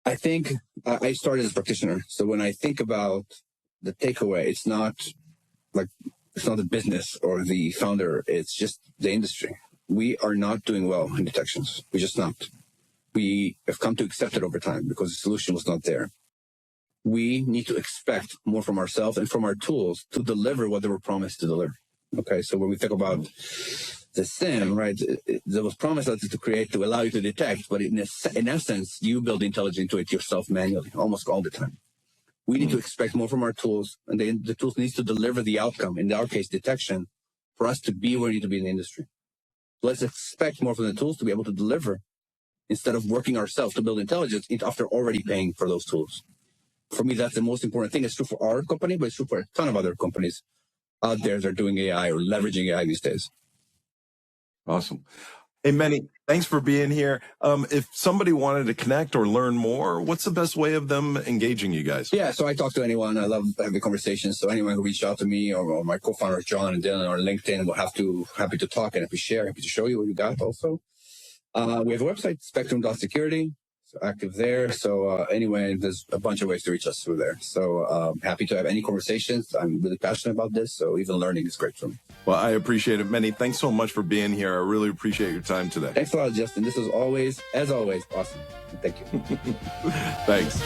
I think I started as a practitioner. So when I think about the takeaway, it's not the business or the founder. It's just the industry. We are not doing well in detections. We're just not. We have come to accept it over time because the solution was not there. We need to expect more from ourselves and from our tools to deliver what they were promised to deliver. Okay, so when we think about the SIM, right, there was promised to create to allow you to detect, but in essence, you build intelligence into it yourself manually, almost all the time. We need to expect more from our tools, and the tools needs to deliver the outcome, in our case, detection, for us to be where we need to be in the industry. So let's expect more from the tools to be able to deliver instead of working ourselves to build intelligence after already paying for those tools. For me, that's the most important thing. It's true for our company, but it's true for a ton of other companies out there that are doing AI or leveraging AI these days. Awesome. Hey, Meny, thanks for being here. If somebody wanted to connect or learn more, what's the best way of them engaging you guys? Yeah, so I talk to anyone. I love having conversations. So anyone who reaches out to me or my co-founders, John and Dylan, or LinkedIn, we'll happy to talk and happy to share, happy to show you what you got also. We have a website, spectrum.security. So active there. So anyway, there's a bunch of ways to reach us through there. So happy to have any conversations. I'm really passionate about this. So even learning is great for me. Well, I appreciate it, Meny. Thanks so much for being here. I really appreciate your time today. Thanks a lot, Justin. This is always, as always, awesome. Thank you. Thanks.